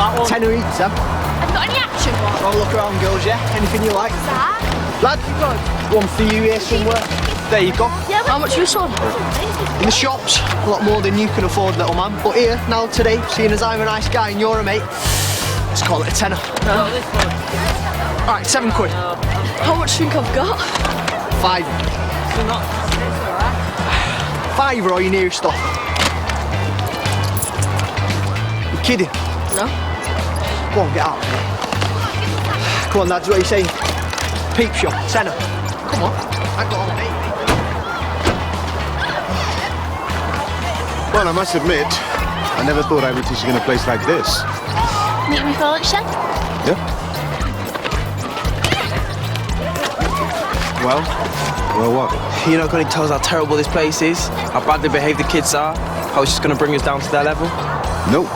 that one? Tenner each, Sam. Have you got any action one? Oh, look around, girls, yeah? Anything you like. That? Lad, one for you here somewhere. There you go. Yeah, how much you sold? In the shops, a lot more than you can afford, little man. But here, now, today, seeing as I'm a nice guy and you're a mate, let's call it a tenner. No, this one. Alright, £7. How much do you think I've got? £5. It's not. It's alright. £5 or your nearest stop. You kidding? No. Go on, get out. Come on, lads, what are you saying? Peep shop, tenner. Come on, I got on, mate. Well, I must admit, I never thought I would teach in a place like this. Meet me for lunch then? Yeah? Well, what? You're not going to tell us how terrible this place is, how badly behaved the kids are, how it's just going to bring us down to their level? No.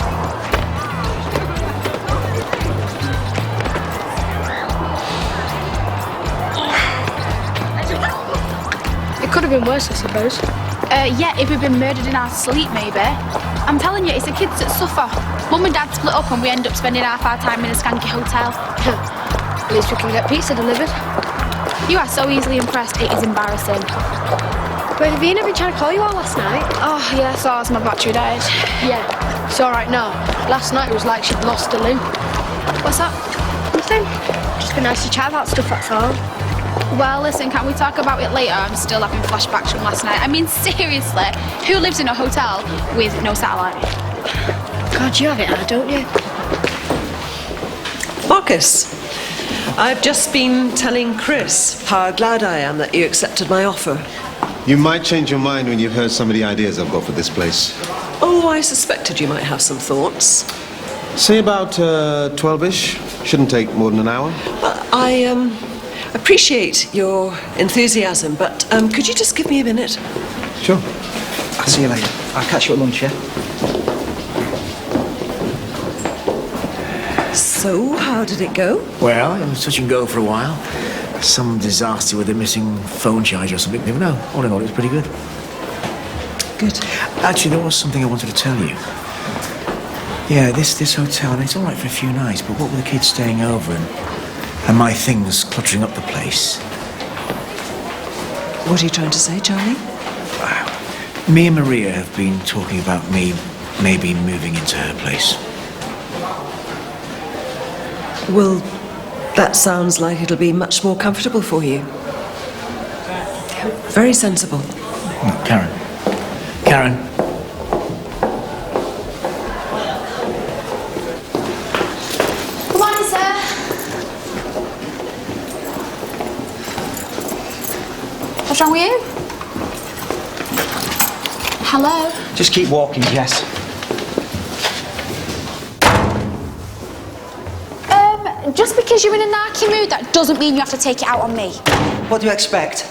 It could have been worse, I suppose. Yeah, if we'd been murdered in our sleep, maybe. I'm telling you, it's the kids that suffer. Mum and Dad split up and we end up spending half our time in a skanky hotel. At least we can get pizza delivered. You are so easily impressed, it is embarrassing. Wait, have Ian been trying to call you all last night? Oh, yeah, I saw as my battery died. Yeah, it's all right now. Last night it was like she'd lost a limb. What's up? Nothing. Just been nice to chat about stuff, that's all. Well, listen, can we talk about it later? I'm still having flashbacks from last night. I mean, seriously, who lives in a hotel with no satellite? God, you have it hard, don't you? Marcus, I've just been telling Chris how glad I am that you accepted my offer. You might change your mind when you've heard some of the ideas I've got for this place. Oh, I suspected you might have some thoughts. Say about 12-ish. Shouldn't take more than an hour. I appreciate your enthusiasm, but could you just give me a minute? Sure. I'll see you later. I'll catch you at lunch, yeah? So, how did it go? Well, it was touch and go for a while. Some disaster with a missing phone charger or something. Never know. All in all, it was pretty good. Good. Actually, there was something I wanted to tell you. Yeah, this hotel, and it's all right for a few nights, but what with the kids staying over and my things cluttering up the place? What are you trying to say, Charlie? Me and Maria have been talking about me maybe moving into her place. Well, that sounds like it'll be much more comfortable for you. Very sensible. Oh, Karen. Good morning, sir. What's wrong with you? Hello? Just keep walking, Jess. Just because you're in a narky mood, that doesn't mean you have to take it out on me. What do you expect?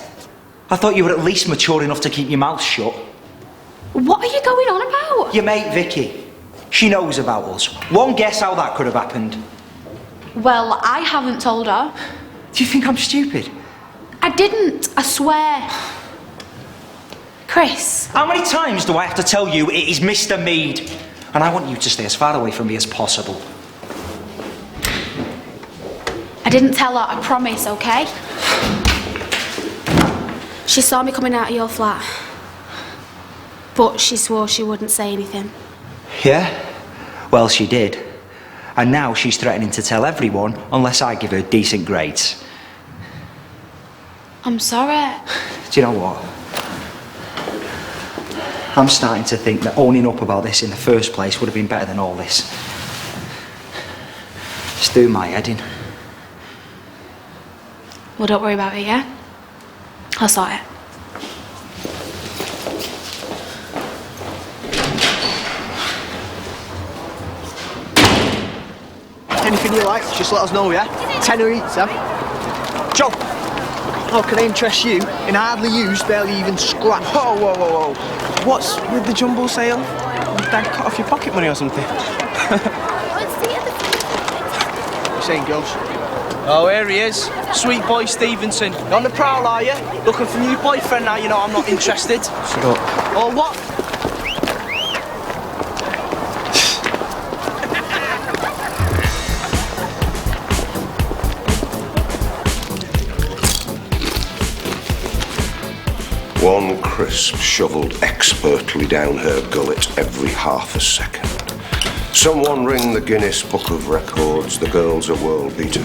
I thought you were at least mature enough to keep your mouth shut. What are you going on about? Your mate Vicky, she knows about us. One guess how that could have happened. Well, I haven't told her. Do you think I'm stupid? I didn't, I swear. Chris. How many times do I have to tell you it is Mr. Mead? And I want you to stay as far away from me as possible. I didn't tell her, I promise, okay? She saw me coming out of your flat. But she swore she wouldn't say anything. Yeah? Well, she did. And now she's threatening to tell everyone unless I give her decent grades. I'm sorry. Do you know what? I'm starting to think that owning up about this in the first place would have been better than all this. It's doing my head in. Well, don't worry about it, yeah? I'll sort it. Anything you like, just let us know, yeah? Tenner each, Sam. Joe, how can I interest you in hardly used, barely even scratched? Whoa. What's with the jumbo sale? Did Dad cut off your pocket money or something? What are you saying, girls? Oh, here he is. Sweet boy Stevenson. You're on the prowl, are you? Looking for a new boyfriend now, you know I'm not interested. Shut up. Oh, what? One crisp shovelled expertly down her gullet every half a second. Someone ring the Guinness Book of Records. The girl's a world beater.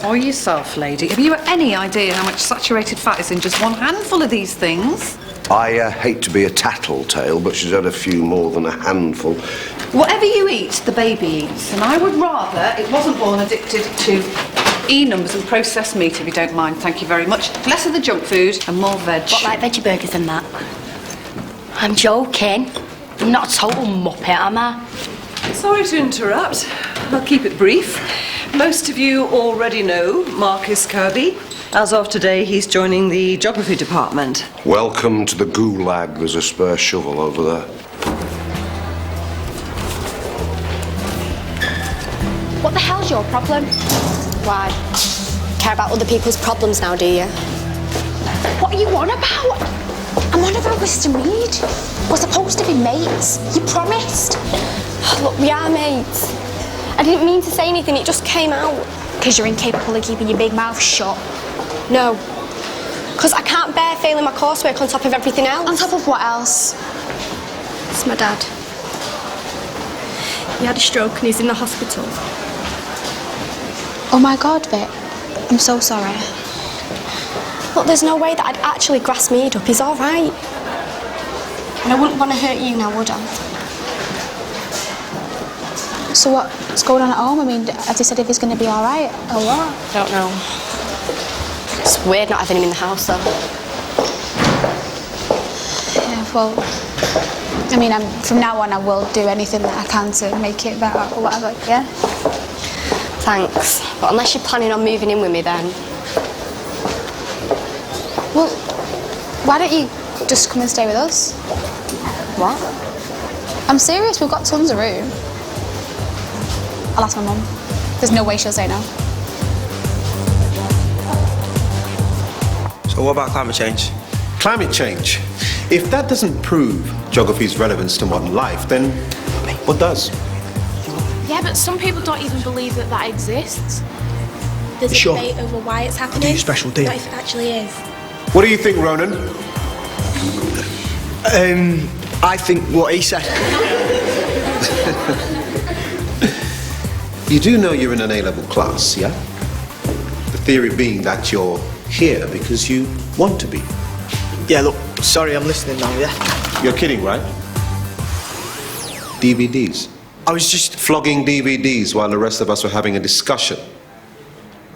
Or yourself, lady. Have you any idea how much saturated fat is in just one handful of these things? I hate to be a tattletale, but she's had a few more than a handful. Whatever you eat, the baby eats. And I would rather it wasn't born addicted to E-numbers and processed meat, if you don't mind. Thank you very much. Less of the junk food and more veg. What, like veggie burgers and that? I'm joking. I'm not a total muppet, am I? Sorry to interrupt. I'll keep it brief. Most of you already know Marcus Kirby. As of today, he's joining the geography department. Welcome to the gulag. There's a spare shovel over there. What the hell's your problem? Why? Care about other people's problems now, do you? What are you on about? I'm on about Mr. Reed. We're supposed to be mates. You promised. Look, we are mates. I didn't mean to say anything, it just came out. Because you're incapable of keeping your big mouth shut. No. Because I can't bear failing my coursework on top of everything else. On top of what else? It's my dad. He had a stroke and he's in the hospital. Oh my God, Vic. I'm so sorry. Look, there's no way that I'd actually grass Mead up. He's all right. And I wouldn't want to hurt you now, would I? So what's going on at home? I mean, have they said if he's going to be all right or what? I don't know. It's weird not having him in the house, though. Yeah, well, I mean, from now on I will do anything that I can to make it better or whatever, yeah? Thanks. But unless you're planning on moving in with me, then... Well, why don't you just come and stay with us? What? I'm serious, we've got tons of room. I'll ask my mum. There's no way she'll say no. So what about climate change? Climate change. If that doesn't prove geography's relevance to modern life, then what does? Yeah, but some people don't even believe that that exists. There's Sure. a debate over why it's happening. Do your special deal. Not if it actually is. What do you think, Ronan? I think what he said. You do know you're in an A-level class, yeah? The theory being that you're here because you want to be. Yeah, look, sorry, I'm listening now, yeah? You're kidding, right? DVDs. I was just... Flogging DVDs while the rest of us were having a discussion.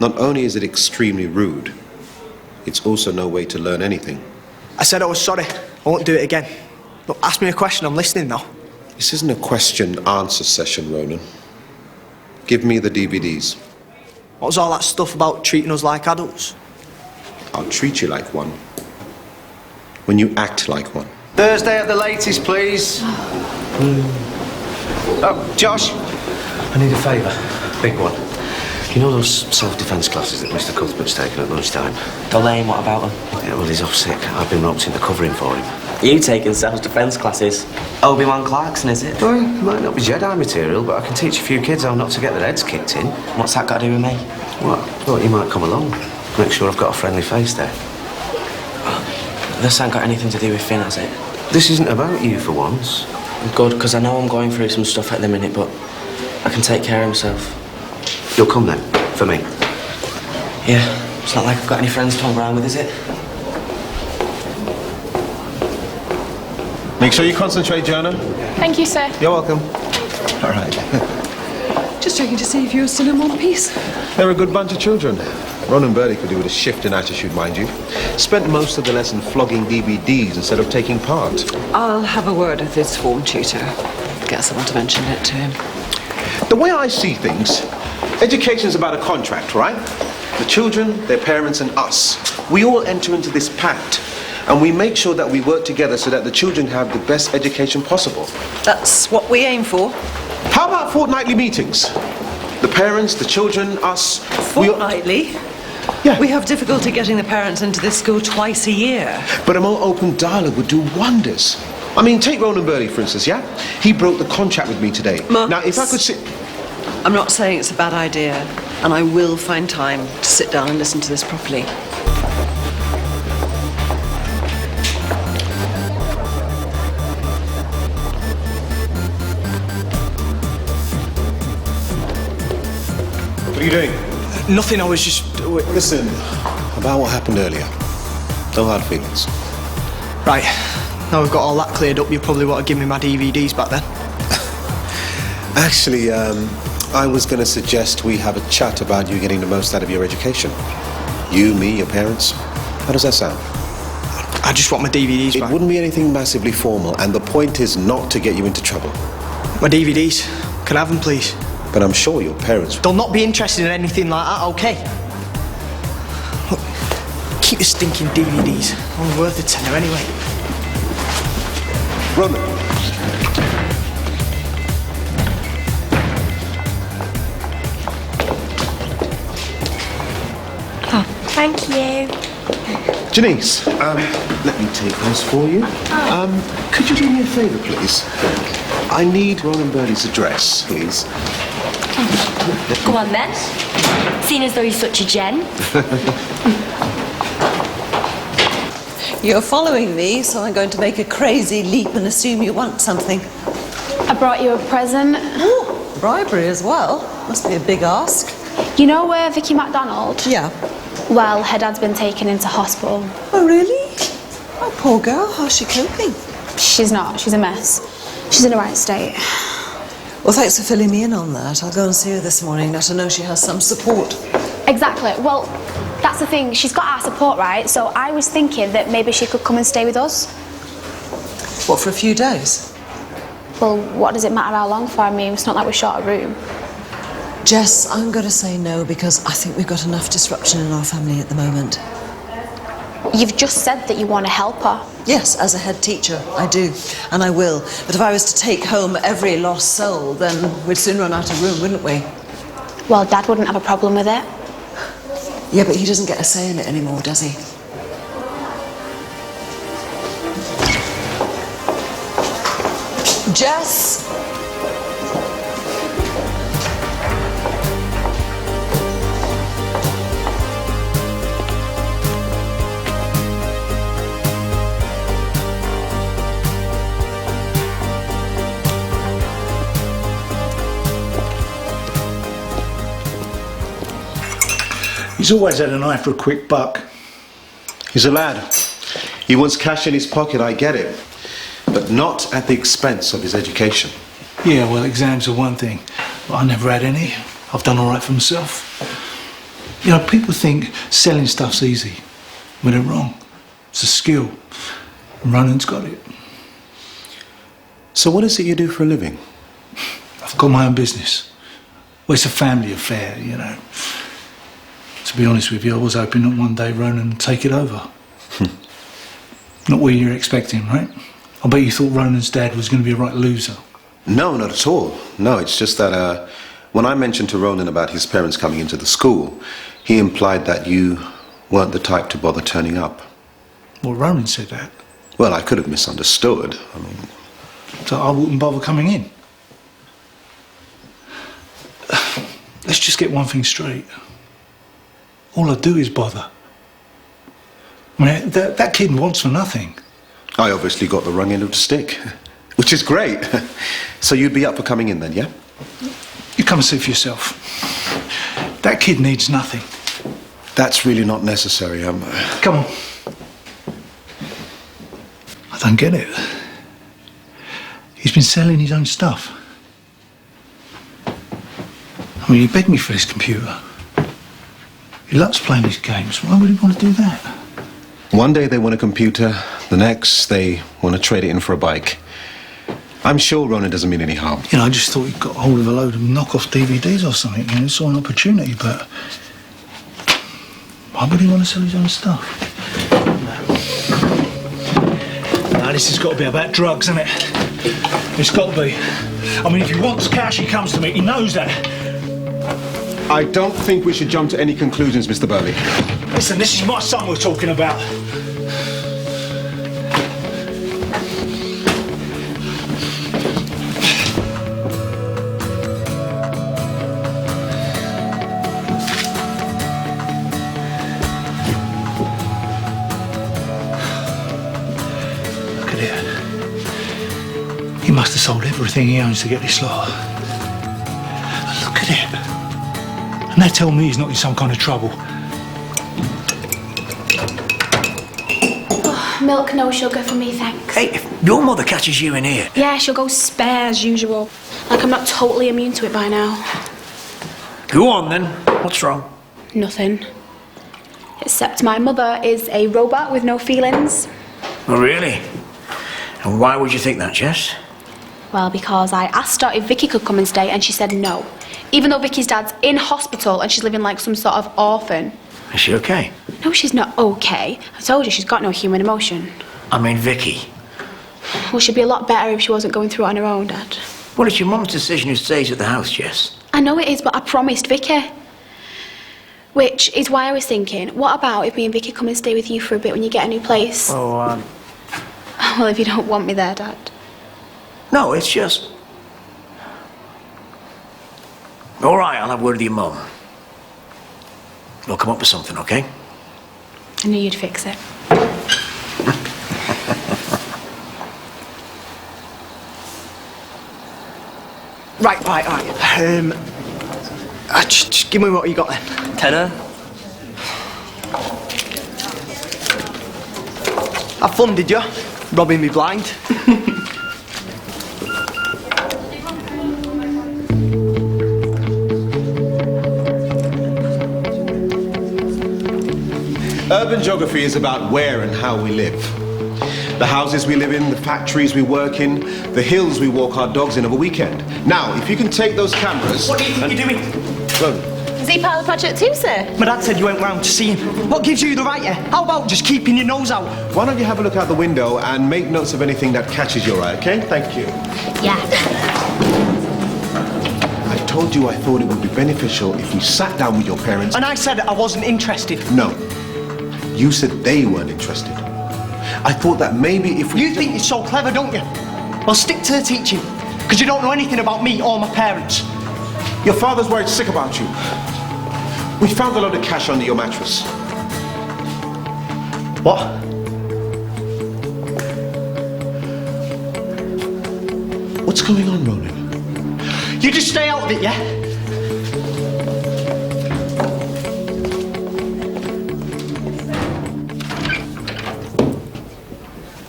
Not only is it extremely rude, it's also no way to learn anything. I said I was sorry. I won't do it again. Look, ask me a question, I'm listening now. This isn't a question-answer session, Ronan. Give me the DVDs. What was all that stuff about treating us like adults? I'll treat you like one when you act like one. Thursday at the latest, please. Oh, Josh. I need a favour. Big one. You know those self-defence classes that Mr. Cuthbert's taking at lunchtime? Elaine, what about him? Yeah, well, he's off sick. I've been roped into covering for him. You taking self-defence classes? Obi-Wan Clarkson, is it? Well, it might not be Jedi material, but I can teach a few kids how not to get their heads kicked in. What's that got to do with me? What? Well, you might come along. Make sure I've got a friendly face there. This ain't got anything to do with Finn, has it? This isn't about you for once. Good, because I know I'm going through some stuff at the minute, but I can take care of myself. You'll come then, for me. Yeah, it's not like I've got any friends to hang around with, is it? Make sure you concentrate, Jonah. Thank you, sir. You're welcome. All right. Just checking to see if you're still in one piece. They're a good bunch of children. Ronan Birdie could do with a shift in attitude, mind you. Spent most of the lesson flogging DVDs instead of taking part. I'll have a word with his form tutor. Guess I want to mention it to him. The way I see things, education's about a contract, right? The children, their parents, and us. We all enter into this pact, and we make sure that we work together so that the children have the best education possible. That's what we aim for. How about fortnightly meetings? The parents, the children, us... Fortnightly? Yeah. We have difficulty getting the parents into this school twice a year. But a more open dialogue would do wonders. I mean, take Ronan Birdie, for instance, yeah? He broke the contract with me today. Marcus, now, if I could sit... I'm not saying it's a bad idea, and I will find time to sit down and listen to this properly. you doing? Nothing, I was just... Listen, about what happened earlier. No hard feelings. Right, now we've got all that cleared up, you probably want to give me my DVDs back then. Actually, I was going to suggest we have a chat about you getting the most out of your education. You, me, your parents. How does that sound? I just want my DVDs back. It wouldn't be anything massively formal, and the point is not to get you into trouble. My DVDs. Can I have them, please? But I'm sure your parents... They'll not be interested in anything like that, okay? Look, keep the stinking DVDs. Only worth a tenner anyway. Ronan. Oh, thank you. Janice, let me take those for you. Could you do me a favour, please? I need Ronan Birdie's address, please. Go on then. Seeing as though he's such a gen. You're following me, so I'm going to make a crazy leap and assume you want something. I brought you a present. Ooh, bribery as well. Must be a big ask. You know where Vicky MacDonald? Yeah. Well, her dad's been taken into hospital. Oh, really? Oh, poor girl. How's she coping? She's not. She's a mess. She's in the right state. Well, thanks for filling me in on that. I'll go and see her this morning, let her know she has some support. Exactly. Well, that's the thing. She's got our support, right? So I was thinking that maybe she could come and stay with us. What, for a few days? Well, what does it matter how long for? I mean, it's not like we're short a room. Jess, I'm going to say no because I think we've got enough disruption in our family at the moment. You've just said that you want to help her. Yes, as a head teacher, I do, and I will. But if I was to take home every lost soul, then we'd soon run out of room, wouldn't we? Well, Dad wouldn't have a problem with it. Yeah, but he doesn't get a say in it anymore, does he? Jess! He's always had an eye for a quick buck. He's a lad. He wants cash in his pocket, I get it. But not at the expense of his education. Yeah, well, exams are one thing, but I never had any. I've done all right for myself. You know, people think selling stuff's easy, but they're wrong. It's a skill. And Ronan's got it. So what is it you do for a living? I've got my own business. Well, it's a family affair, you know. To be honest with you, I was hoping that one day Ronan would take it over. Not what you're expecting, right? I bet you thought Ronan's dad was going to be a right loser. No, not at all. No, it's just that when I mentioned to Ronan about his parents coming into the school, he implied that you weren't the type to bother turning up. Well, Ronan said that. Well, I could have misunderstood. I mean... So I wouldn't bother coming in. Let's just get one thing straight. All I do is bother. I mean, that kid wants for nothing. I obviously got the wrong end of the stick, which is great. So you'd be up for coming in then, yeah? You come and see for yourself. That kid needs nothing. That's really not necessary. Come on. I don't get it. He's been selling his own stuff. I mean, he begged me for his computer. He loves playing these games. Why would he want to do that? One day they want a computer, the next they want to trade it in for a bike. I'm sure Ronan doesn't mean any harm. You know, I just thought he got hold of a load of knockoff DVDs or something. You know, saw an opportunity, but why would he want to sell his own stuff? No, this has got to be about drugs, isn't it? It's got to be. I mean, if he wants cash, he comes to me. He knows that. I don't think we should jump to any conclusions, Mr. Burley. Listen, this is my son we're talking about. Look at it. He must have sold everything he owns to get this lot. Look at it. And they tell me he's not in some kind of trouble. Oh, milk, no sugar for me, thanks. Hey, if your mother catches you in here... Yeah, she'll go spare as usual. Like I'm not totally immune to it by now. Go on, then. What's wrong? Nothing. Except my mother is a robot with no feelings. Oh, really? And why would you think that, Jess? Well, because I asked her if Vicky could come and stay and she said no. Even though Vicky's dad's in hospital and she's living like some sort of orphan. Is she okay? No, she's not okay. I told you she's got no human emotion. I mean, Vicky. Well, she'd be a lot better if she wasn't going through it on her own, Dad. Well, it's your mum's decision who stays at the house, Jess. I know it is, but I promised Vicky. Which is why I was thinking, what about if me and Vicky come and stay with you for a bit when you get a new place? Oh, Well, if you don't want me there, Dad. No, it's just... All right, I'll have a word with your mum. We'll come up with something, okay? I knew you'd fix it. Right. Just give me what you got then. Tenner. Have fun, did you? Robbing me blind. Urban geography is about where and how we live. The houses we live in, the factories we work in, the hills we walk our dogs in of a weekend. Now, if you can take those cameras... What do you think you're doing? Ronan. Is he part of the project too, sir? My dad said you went round to see him. What gives you the right, yeah? How about just keeping your nose out? Why don't you have a look out the window and make notes of anything that catches your eye, okay? Thank you. Yeah. I told you I thought it would be beneficial if you sat down with your parents... And I said I wasn't interested. No. You said they weren't interested. I thought that maybe if we... You think you're so clever, don't you? Well, stick to the teaching, because you don't know anything about me or my parents. Your father's worried sick about you. We found a load of cash under your mattress. What? What's going on, Ronan? You just stay out of it, yeah?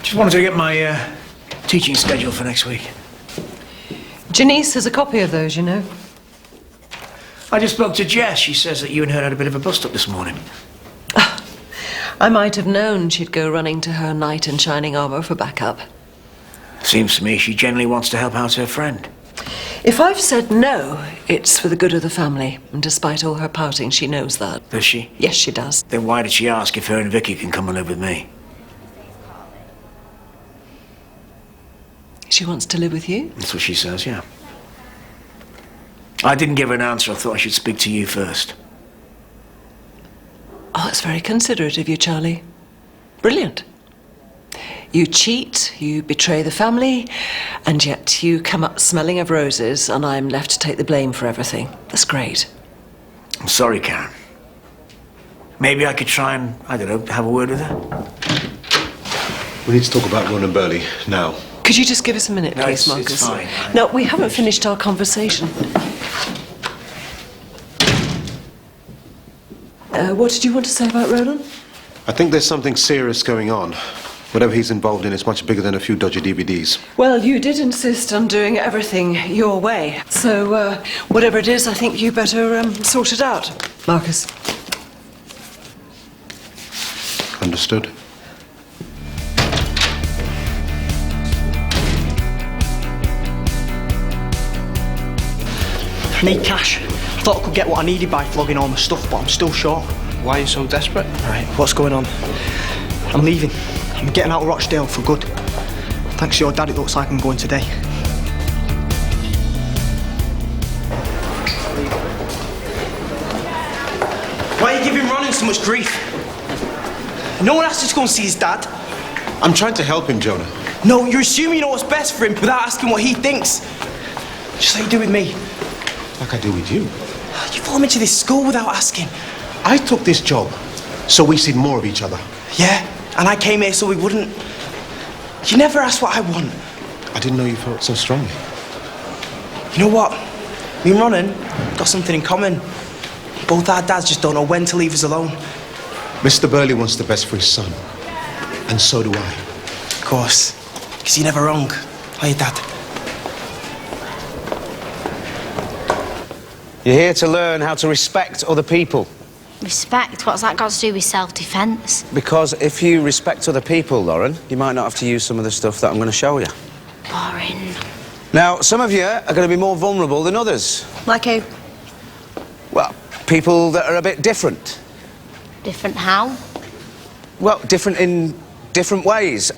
Just wanted to get my teaching schedule for next week. Janice has a copy of those, you know. I just spoke to Jess. She says that you and her had a bit of a bust-up this morning. I might have known she'd go running to her knight in shining armour for backup. Seems to me she generally wants to help out her friend. If I've said no, it's for the good of the family. And despite all her pouting, she knows that. Does she? Yes, she does. Then why did she ask if her and Vicky can come and live with me? She wants to live with you? That's what she says, yeah. I didn't give her an answer. I thought I should speak to you first. Oh, that's very considerate of you, Charlie. Brilliant. You cheat, you betray the family, and yet you come up smelling of roses, and I'm left to take the blame for everything. That's great. I'm sorry, Karen. Maybe I could try and, I don't know, have a word with her? We need to talk about Ronan Burley now. Could you just give us a minute, No, please, it's Marcus? fine. No, we haven't finished our conversation. What did you want to say about Ronan? I think there's something serious going on. Whatever he's involved in is much bigger than a few dodgy DVDs. Well, you did insist on doing everything your way. So, whatever it is, I think you better sort it out. Marcus. Understood. I need cash. I thought I could get what I needed by flogging all my stuff, but I'm still short. Why are you so desperate? Right, what's going on? I'm leaving. I'm getting out of Rochdale for good. Thanks to your dad, it looks like I'm going today. Why are you giving Ronan so much grief? No one asked you to go and see his dad. I'm trying to help him, Jonah. No, you're assuming you know what's best for him without asking what he thinks. Just like you do with me. Like I do with you. You follow me to this school without asking. I took this job so we see more of each other. Yeah, and I came here so we wouldn't. You never asked what I want. I didn't know you felt so strongly. You know what? Me and Ronan got something in common. Both our dads just don't know when to leave us alone. Mr. Burley wants the best for his son. And so do I. Of course. Because you're never wrong, are you, Dad? You're here to learn how to respect other people. Respect? What's that got to do with self-defence? Because if you respect other people, Lauren, you might not have to use some of the stuff that I'm going to show you. Boring. Now, some of you are going to be more vulnerable than others. Like who? Well, people that are a bit different. Different how? Well, different in different ways.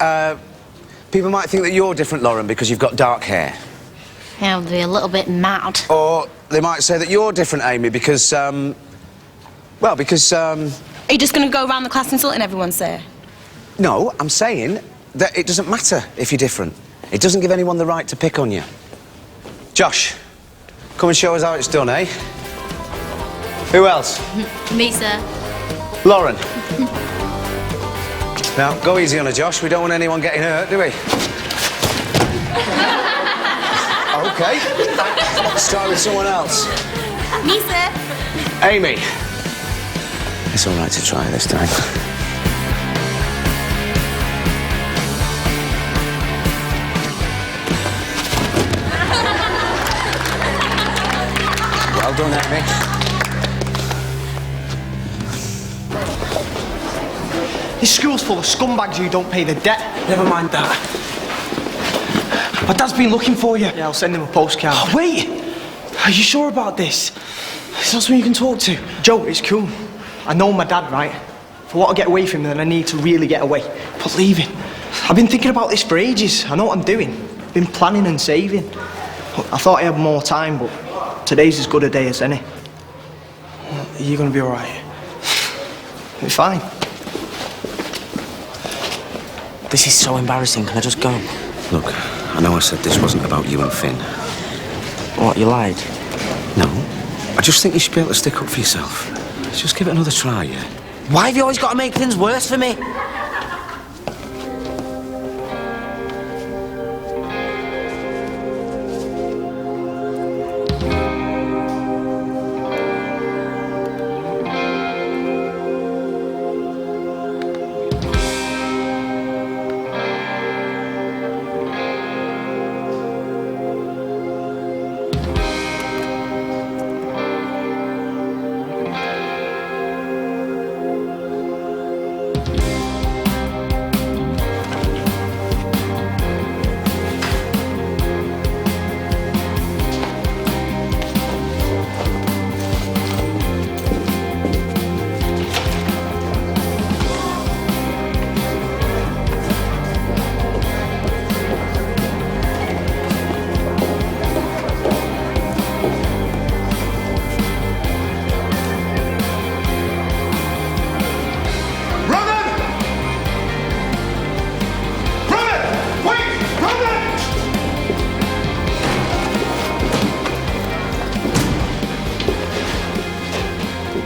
People might think that you're different, Lauren, because you've got dark hair. Yeah, I'll be a little bit mad. Or they might say that you're different, Amy, because, Well, because, Are you just going to go around the class insulting everyone, sir? No, I'm saying that it doesn't matter if you're different. It doesn't give anyone the right to pick on you. Josh, come and show us how it's done, eh? Who else? Me, sir. Lauren. Now, go easy on her, Josh. We don't want anyone getting hurt, do we? OK. Let's start with someone else. Me, sir. Amy. It's all right to try this time. Well done, Amy. This school's full of scumbags who don't pay the debt. Never mind that. My dad's been looking for you. Yeah, I'll send him a postcard. Oh, wait! Are you sure about this? It's not someone you can talk to. Joe, it's cool. I know my dad, right? If I want to get away from him, then I need to really get away. But leaving. I've been thinking about this for ages. I know what I'm doing. I've been planning and saving. I thought I had more time, but today's as good a day as any. Are you going to be all right? It'll be fine. This is so embarrassing. Can I just go? Look, I know I said this wasn't about you and Finn. What, you lied? No. I just think you should be able to stick up for yourself. Just give it another try, yeah? Why have you always got to make things worse for me?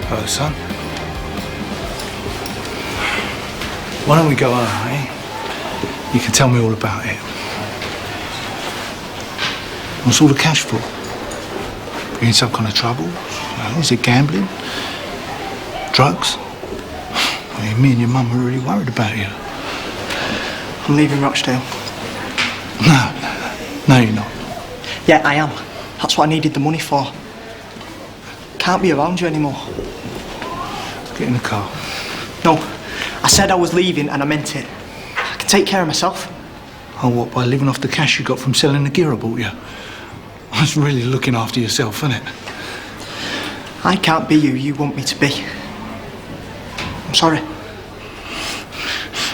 Hello, son. Why don't we go home, eh? You can tell me all about it. What's all the cash for? You in some kind of trouble? Is it gambling? Drugs? I mean, me and your mum are really worried about you. I'm leaving Rochdale. No, you're not. Yeah, I am. That's what I needed the money for. Can't be around you anymore. Get in the car. No, I said I was leaving and I meant it. I can take care of myself. Oh, what, by living off the cash you got from selling the gear I bought you? That's really looking after yourself, isn't it? I can't be you want me to be. I'm sorry.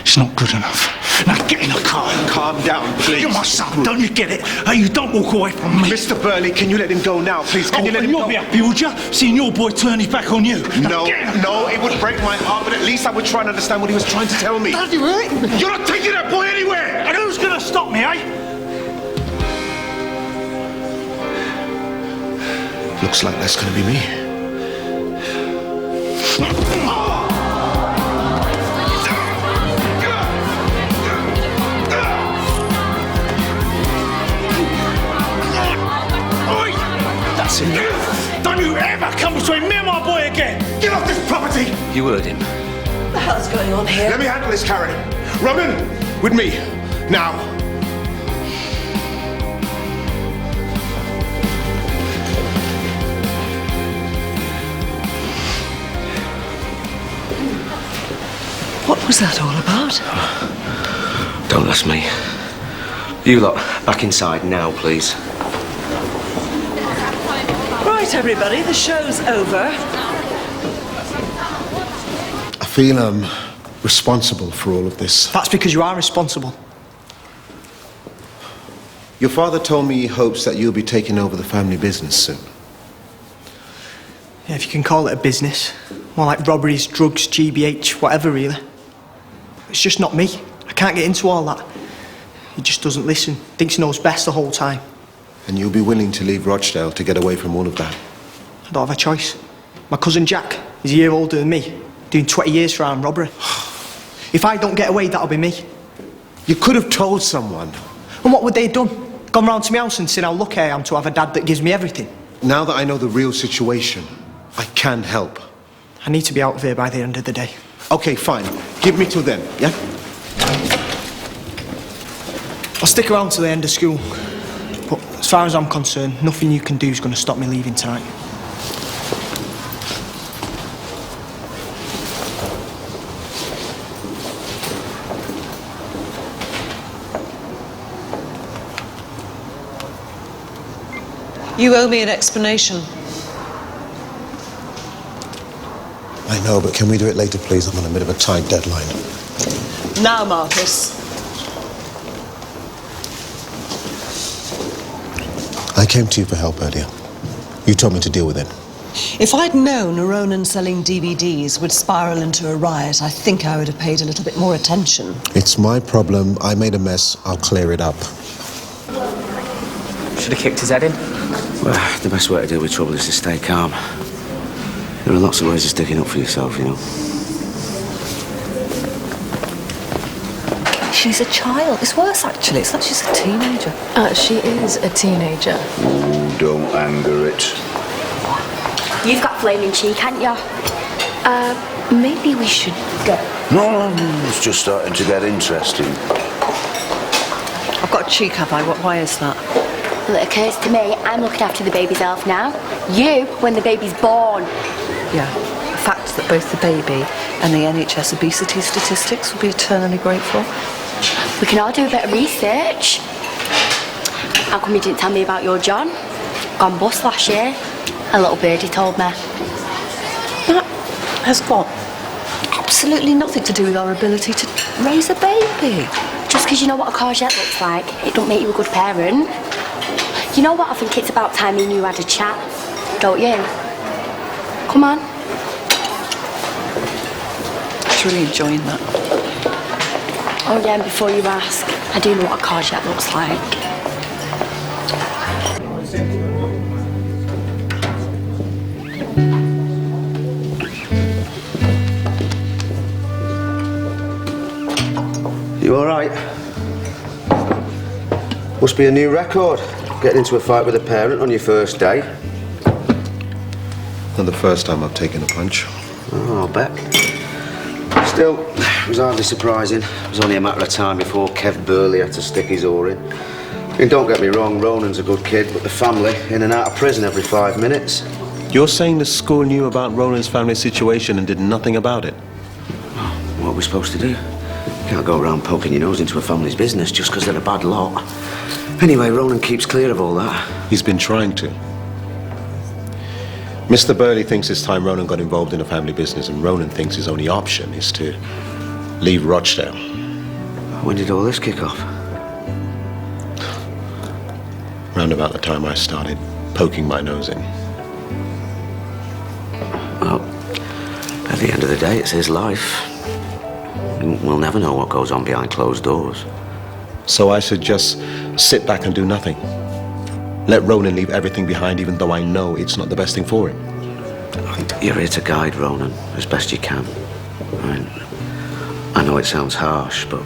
It's not good enough. Now get in the car. Calm down, please. You're my son, don't you get it? Hey, you don't walk away from me. Mr. Burley, can you let him go now, please? Can you let him you'll go? be happy, would you? Seeing your boy turn his back on you. No, it would break my heart, but at least I would try and understand what he was trying to tell me. Daddy, right? You're not taking that boy anywhere! And who's gonna stop me, eh? Looks like that's gonna be me. That's enough. Don't you ever come between me and my boy again! again! Get off this property! You heard him. What the hell's going on here? Let me handle this, Karen. Ronan, with me. Now. What was that all about? Don't ask me. You lot, back inside now, please. Right, everybody, the show's over. I feel I'm responsible for all of this. That's because you are responsible. Your father told me he hopes that you'll be taking over the family business soon. Yeah, if you can call it a business. More like robberies, drugs, GBH, whatever, really. It's just not me. I can't get into all that. He just doesn't listen. Thinks he knows best the whole time. And you'll be willing to leave Rochdale to get away from all of that? I don't have a choice. My cousin Jack is a year older than me, doing 20 years for armed robbery. If I don't get away, that'll be me. You could have told someone. And what would they have done? Gone round to my house and seen how lucky I am to have a dad that gives me everything? Now that I know the real situation, I can help. I need to be out of here by the end of the day. Okay, fine. Give me till then, yeah? I'll stick around till the end of school. But as far as I'm concerned, nothing you can do is going to stop me leaving tonight. You owe me an explanation. I know, but can we do it later, please? I'm on a bit of a tight deadline. Now, Marcus. I came to you for help earlier. You told me to deal with it. If I'd known Ronan selling DVDs would spiral into a riot, I think I would have paid a little bit more attention. It's my problem. I made a mess. I'll clear it up. Should have kicked his head in. Well, the best way to deal with trouble is to stay calm. There are lots of ways of sticking up for yourself, you know. She's a child. It's worse, actually. It's like she's a teenager. She is a teenager. Ooh, don't anger it. You've got flaming cheek, haven't you? Maybe we should go. No, it's just starting to get interesting. I've got a cheek, have I? Why is that? Well, it occurs to me, I'm looking after the baby's health now. You, when the baby's born. Yeah. The fact that both the baby and the NHS obesity statistics will be eternally grateful. We can all do a bit of research. How come you didn't tell me about your John? Gone bust last year. A little birdie told me. That has got absolutely nothing to do with our ability to raise a baby. Just because you know what a courgette looks like, it don't make you a good parent. You know what, I think it's about time me and you had a chat, don't you? Come on. I was really enjoying that. Oh yeah, and before you ask, I do know what a courgette looks like. You all right? Must be a new record. Getting into a fight with a parent on your first day. Not the first time I've taken a punch. Oh, I'll bet. Still, it was hardly surprising. It was only a matter of time before Kev Burley had to stick his oar in. And don't get me wrong, Ronan's a good kid, but the family in and out of prison every 5 minutes. You're saying the school knew about Ronan's family situation and did nothing about it? What are we supposed to do? Can't go around poking your nose into a family's business just because they're a bad lot. Anyway, Ronan keeps clear of all that. He's been trying to. Mr. Burley thinks it's time Ronan got involved in a family business, and Ronan thinks his only option is to leave Rochdale. When did all this kick off? Round about the time I started poking my nose in. Well, at the end of the day, it's his life. We'll never know what goes on behind closed doors. So I should just sit back and do nothing. Let Ronan leave everything behind, even though I know it's not the best thing for him. You're here to guide Ronan as best you can. I know it sounds harsh, but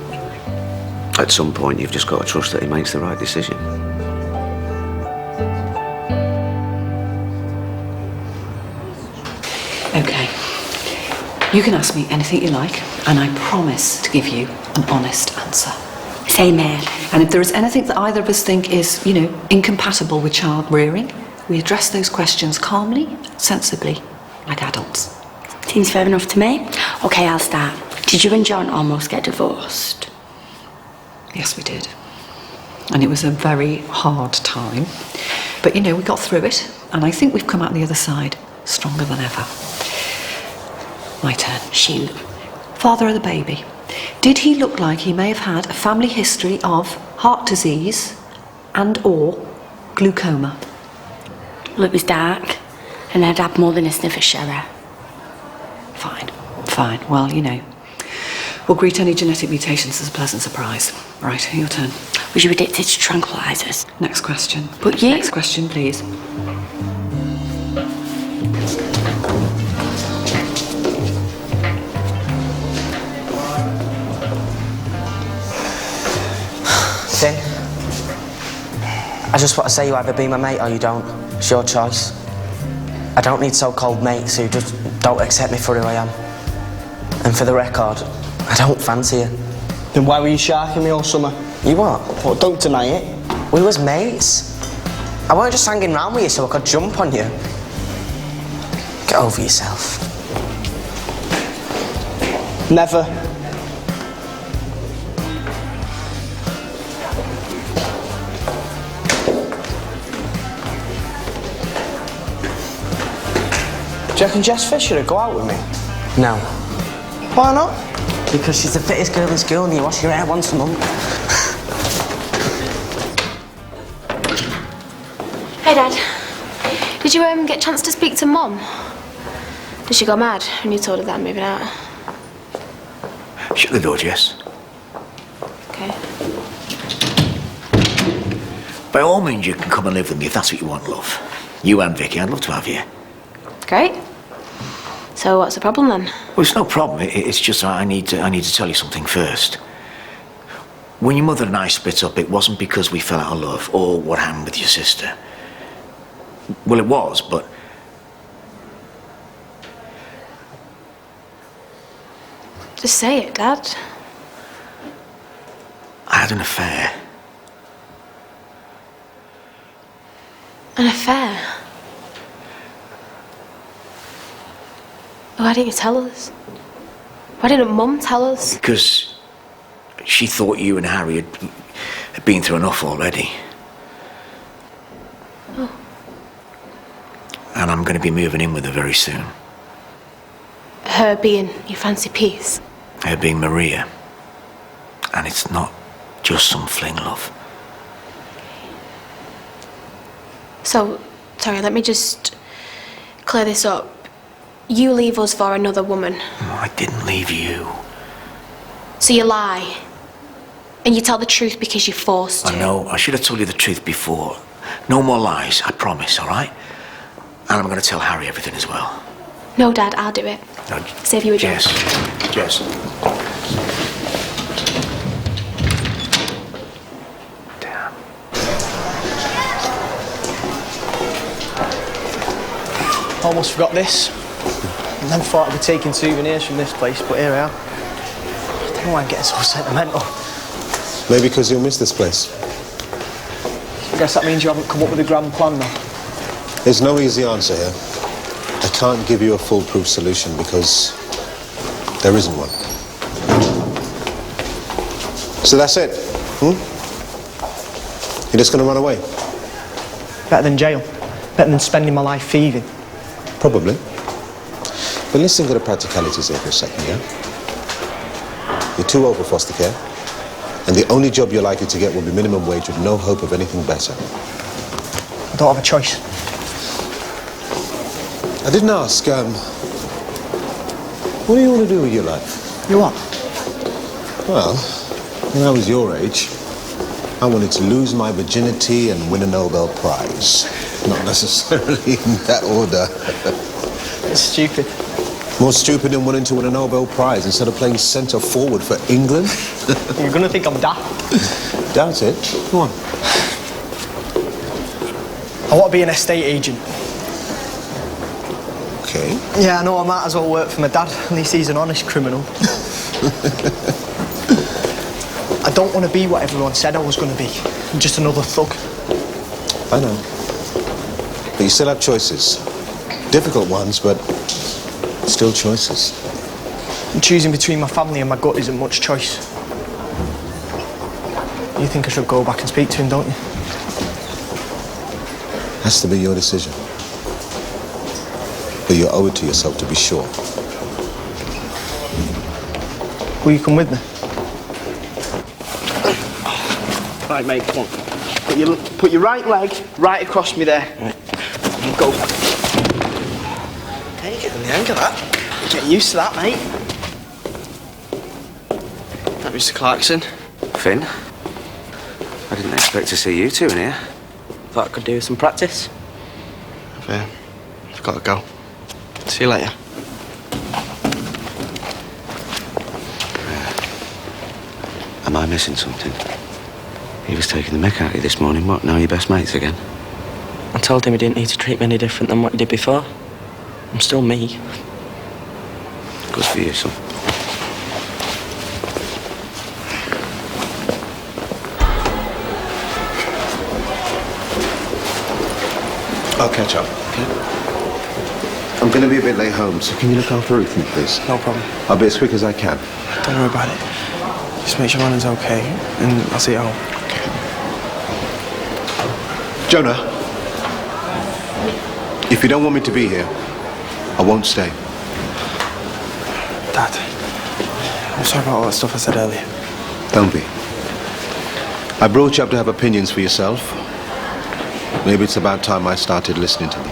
at some point you've just got to trust that he makes the right decision. OK. You can ask me anything you like, and I promise to give you an honest answer. Same here. And if there is anything that either of us think is, you know, incompatible with child rearing, we address those questions calmly, sensibly, like adults. Seems fair enough to me. OK, I'll start. Did you and John almost get divorced? Yes, we did. And it was a very hard time. But, you know, we got through it, and I think we've come out the other side stronger than ever. My turn. Shoot. Father of the baby. Did he look like he may have had a family history of heart disease and/or glaucoma? Well, it was dark, and I'd had more than a sniff of sherry. Fine, fine. Well, you know, we'll greet any genetic mutations as a pleasant surprise. Right, your turn. Was you addicted to tranquilizers? Next question. But you... Next question, please. Tin, I just want to say you either be my mate or you don't. It's your choice. I don't need so-called mates who just don't accept me for who I am. And for the record, I don't fancy you. Then why were you sharking me all summer? You what? Well, don't deny it. We was mates. I weren't just hanging round with you so I could jump on you. Get over yourself. Never. Do you reckon Jess Fisher would go out with me? No. Why not? Because she's the fittest girl in school and you wash your hair once a month. Hey, Dad. Did you get a chance to speak to Mum? Did she go mad when you told her that I'm moving out? Shut the door, Jess. OK. By all means, you can come and live with me if that's what you want, love. You and Vicky, I'd love to have you. Great. So what's the problem then? Well, it's no problem. It's just that I need to tell you something first. When your mother and I split up, it wasn't because we fell out of love or what happened with your sister. Well, it was, but... Just say it, Dad. I had an affair. An affair? Why didn't you tell us? Why didn't Mum tell us? Because she thought you and Harry had been through enough already. Oh. And I'm going to be moving in with her very soon. Her being your fancy piece? Her being Maria. And it's not just some fling, love. So, sorry, let me just clear this up. You leave us for another woman. No, I didn't leave you. So you lie. And you tell the truth because you're forced to. I know. I should have told you the truth before. No more lies, I promise, all right? And I'm going to tell Harry everything as well. No, Dad, I'll do it. No, Save you a job. Jess. Damn. Almost forgot this. I never thought I'd be taking souvenirs from this place, but here I am. I don't know why I'm getting so sentimental. Maybe because you'll miss this place. I guess that means you haven't come up with a grand plan, though. There's no easy answer here. I can't give you a foolproof solution because there isn't one. So that's it, You're just going to run away? Better than jail. Better than spending my life thieving. Probably. But listen to the practicalities here for a second, yeah? You're too old for foster care, and the only job you're likely to get will be minimum wage with no hope of anything better. I don't have a choice. I didn't ask, what do you want to do with your life? You what? Well, when I was your age, I wanted to lose my virginity and win a Nobel Prize. Not necessarily in that order. It's stupid. More stupid than wanting to win a Nobel Prize instead of playing centre forward for England? You're gonna think I'm daft. Doubt it. Go on. I want to be an estate agent. okay. Yeah, I know, I might as well work for my dad. At least he's an honest criminal. I don't want to be what everyone said I was going to be. I'm just another thug. I know. But you still have choices. Difficult ones, but still choices. And choosing between my family and my gut isn't much choice. You think I should go back and speak to him, don't you? Has to be your decision. But you owe it to yourself to be sure. Will you come with me? Right, mate, come on. Put your right leg right across me there. Right. Go. Okay, you're getting the hang of that. Getting used to that, mate. That Mr. Clarkson. Finn, I didn't expect to see you two in here. Thought I could do with some practice. I've got to go. See you later. Am I missing something? He was taking the mick out of you this morning. What, now you're best mates again? I told him he didn't need to treat me any different than what he did before. I'm still me. Good for you, son. I'll catch up. Okay. I'm going to be a bit late home, so can you look after Ruth, please? No problem. I'll be as quick as I can. Don't worry about it. Just make sure Ronan's okay, and I'll see you at home. Jonah, if you don't want me to be here, I won't stay. Dad, I'm sorry about all that stuff I said earlier. Don't be. I brought you up to have opinions for yourself. Maybe it's about time I started listening to them.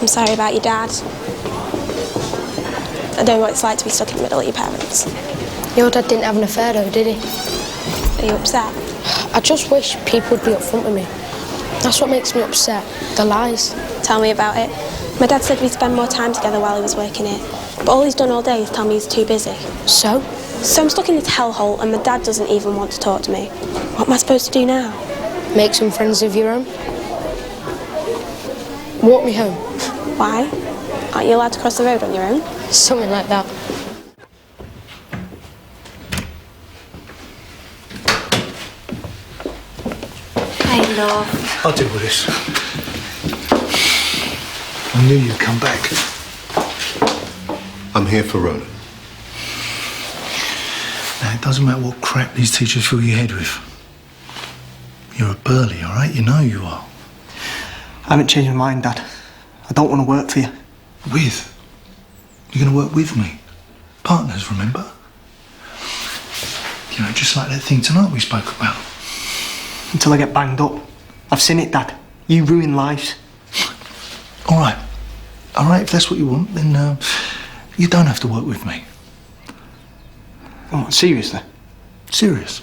I'm sorry about your dad. I don't know what it's like to be stuck in the middle of your parents. Your dad didn't have an affair though, did he? Are you upset? I just wish people would be upfront with me. That's what makes me upset, the lies. Tell me about it. My dad said we'd spend more time together while he was working here. But all he's done all day is tell me he's too busy. So? So I'm stuck in this hellhole and my dad doesn't even want to talk to me. What am I supposed to do now? Make some friends of your own. Walk me home. Why? Aren't you allowed to cross the road on your own? Something like that. Hey, love. I'll deal with this. I knew you'd come back. I'm here for Ronan. Now, it doesn't matter what crap these teachers fill your head with. You're a burly, all right? You know you are. I haven't changed my mind, Dad. I don't want to work for you. With? You're going to work with me. Partners, remember? You know, just like that thing tonight we spoke about. Until I get banged up. I've seen it, Dad. You ruin lives. All right. All right, if that's what you want, then you don't have to work with me. Oh, seriously? Serious.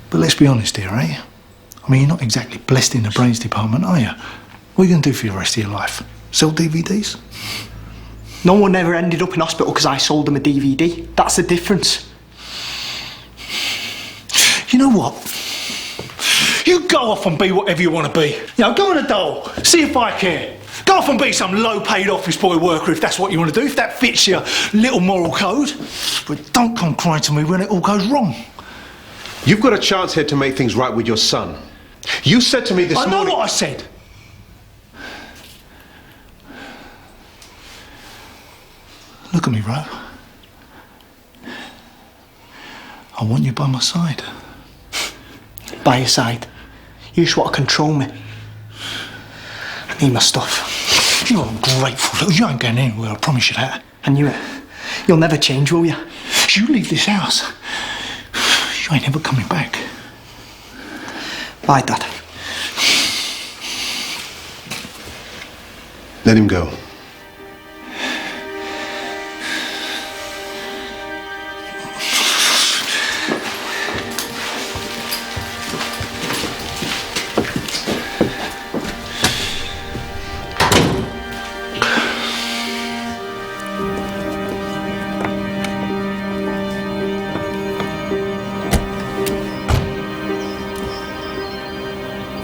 But let's be honest here, eh? I mean, you're not exactly blessed in the brains department, are you? What are you going to do for the rest of your life? Sell DVDs? No one ever ended up in hospital because I sold them a DVD. That's the difference. You know what? You go off and be whatever you want to be. You know, go on a dole. See if I care. Go off and be some low-paid office boy worker if that's what you want to do, if that fits your little moral code. But don't come crying to me when it all goes wrong. You've got a chance here to make things right with your son. You said to me this morning... I know what I said. Look at me, Ro. I want you by my side. By your side? You just want to control me. I need my stuff. You're ungrateful. You ain't going anywhere, I promise you that. I knew it. You'll never change, will you? You leave this house, you ain't ever coming back. Bye, Dad. Let him go.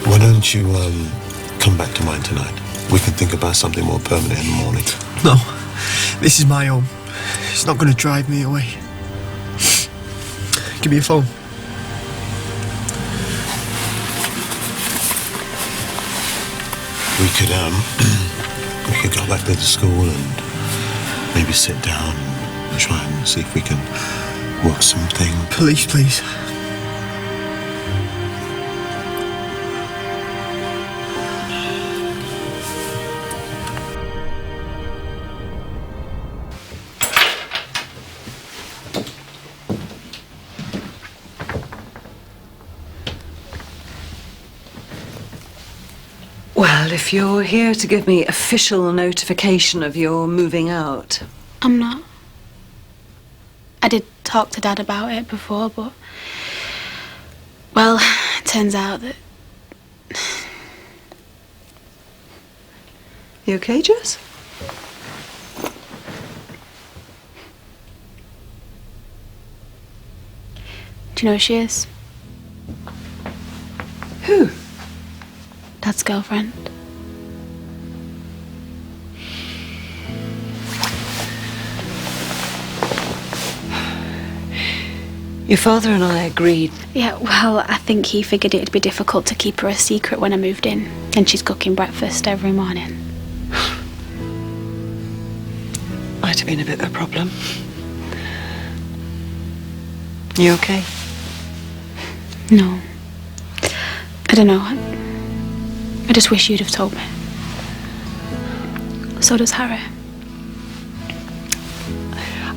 Why don't you, come back to mine tonight. We can think about something more permanent in the morning. No, this is my home. It's not going to drive me away. Give me your phone. We could go back to the school and maybe sit down and try and see if we can work something. Please, please. Well, if you're here to give me official notification of your moving out... I'm not. I did talk to Dad about it before, but... Well, it turns out that... You okay, Jess? Do you know who she is? Who? Dad's girlfriend. Your father and I agreed. Yeah, well, I think he figured it'd be difficult to keep her a secret when I moved in. And she's cooking breakfast every morning. Might have been a bit of a problem. You okay? No. I don't know. I just wish you'd have told me. So does Harry.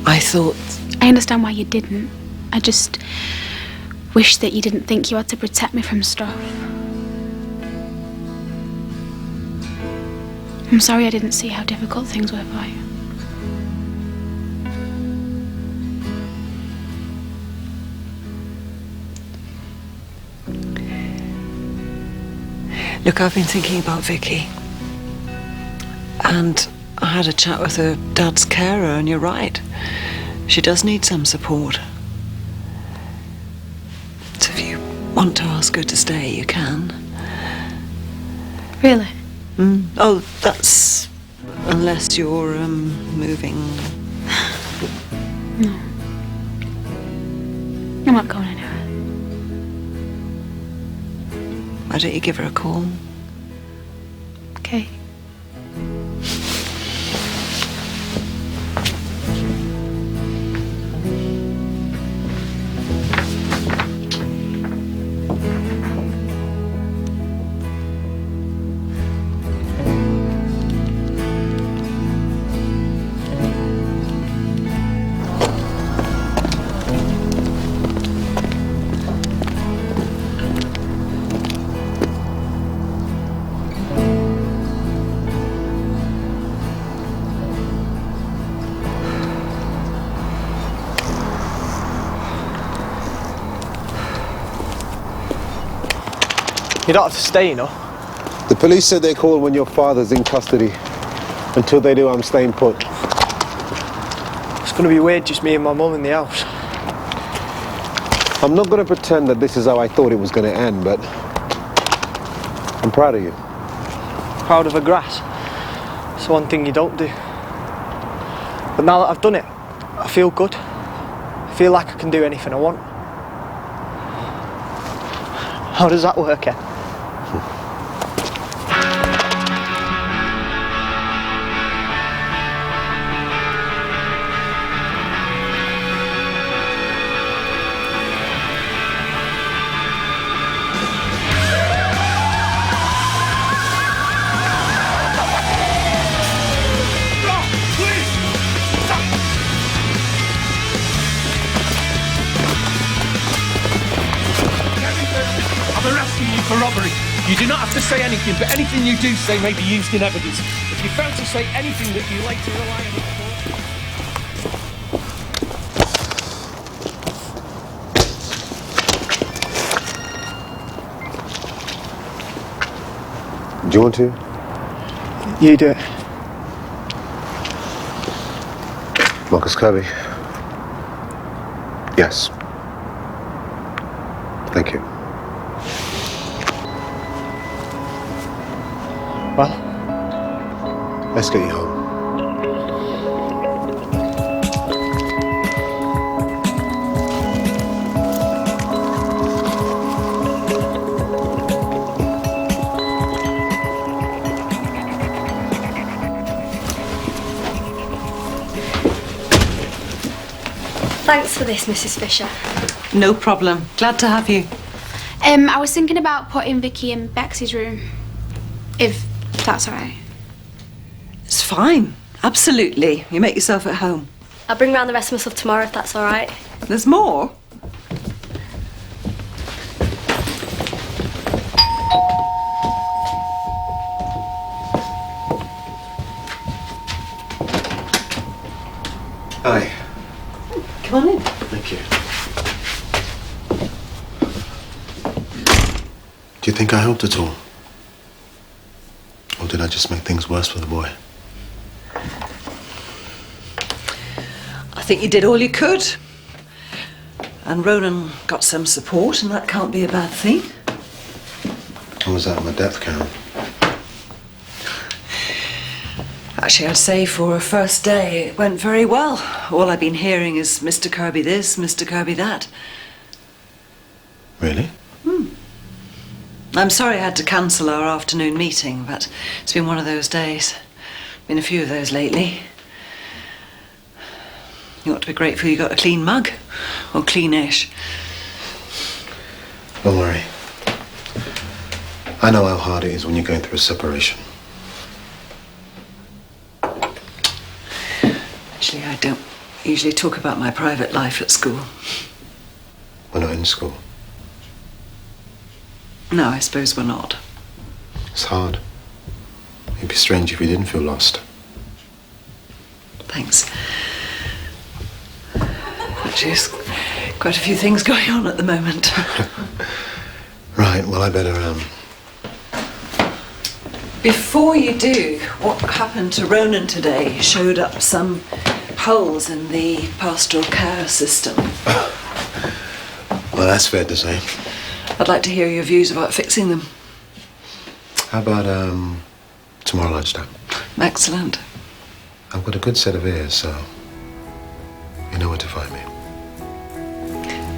I thought... I understand why you didn't. I just wish that you didn't think you had to protect me from stuff. I'm sorry I didn't see how difficult things were for you. Look, I've been thinking about Vicky. And I had a chat with her dad's carer, and you're right. She does need some support. So if you want to ask her to stay, you can. Really? Oh, that's... unless you're, moving... No. I'm not going anywhere. Why don't you give her a call? Okay. You don't have to stay, you know. The police said they call when your father's in custody. Until they do, I'm staying put. It's going to be weird, just me and my mum in the house. I'm not going to pretend that this is how I thought it was going to end, but I'm proud of you. Proud of a grass. It's the one thing you don't do. But now that I've done it, I feel good. I feel like I can do anything I want. How does that work, eh? For robbery. You do not have to say anything, but anything you do say may be used in evidence. If you're found to say anything that you later rely on... Do you want to? You do it. Marcus Kirby. Yes. Thank you. Well, let's get you home. Thanks for this, Mrs. Fisher. No problem. Glad to have you. I was thinking about putting Vicky in Bex's room, if that's all right. It's fine. Absolutely. You make yourself at home. I'll bring round the rest of my stuff tomorrow, if that's all right. There's more? Hi. Come on in. Thank you. Do you think I helped at all? Or did I just make things worse for the boy? I think you did all you could. And Ronan got some support, and that can't be a bad thing. I was out of my depth, Karen. Actually, I'd say for a first day, it went very well. All I've been hearing is Mr. Kirby this, Mr. Kirby that. Really? I'm sorry I had to cancel our afternoon meeting, but it's been one of those days. Been a few of those lately. You ought to be grateful you got a clean mug. Or cleanish. Don't worry. I know how hard it is when you're going through a separation. Actually, I don't usually talk about my private life at school. We're not in school. No, I suppose we're not. It's hard. It'd be strange if you didn't feel lost. Thanks. Actually, there's quite a few things going on at the moment. Right, well, I better, Before you do, what happened to Ronan today showed up some holes in the pastoral care system. Well, that's fair to say. I'd like to hear your views about fixing them. How about, tomorrow lunchtime? Excellent. I've got a good set of ears, so you know where to find me.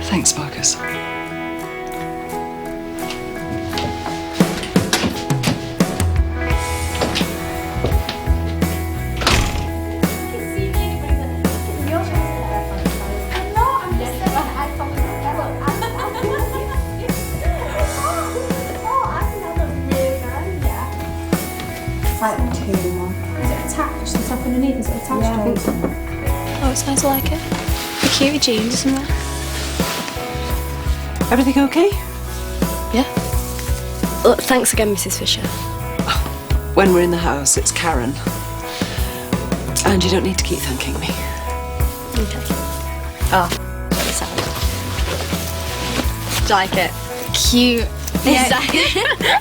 Thanks, Marcus. Oh, it's nice, I like it. The cutie jeans, isn't it? Everything okay? Yeah. Look, thanks again, Mrs. Fisher. When we're in the house, it's Karen. And you don't need to keep thanking me. Okay. Oh, very sad. Do you like it? Cute. Yeah.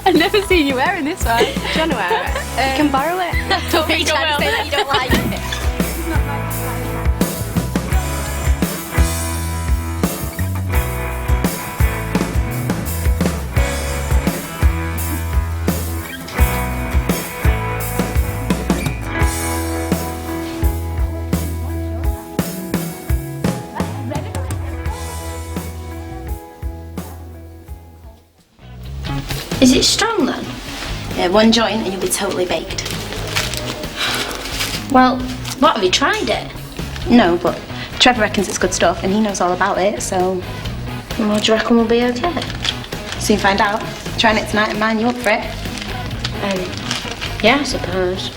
I've never seen you wearing this one. Do you want to wear it? You can borrow it. Don't Are you trying to say that you don't like it? Is it strong then? Yeah, one joint and you'll be totally baked. Well, what, have you tried it? No, but Trevor reckons it's good stuff and he knows all about it, so... Well, do you reckon we'll be okay? Soon find out. Trying it tonight and man you up for it. Yeah, I suppose.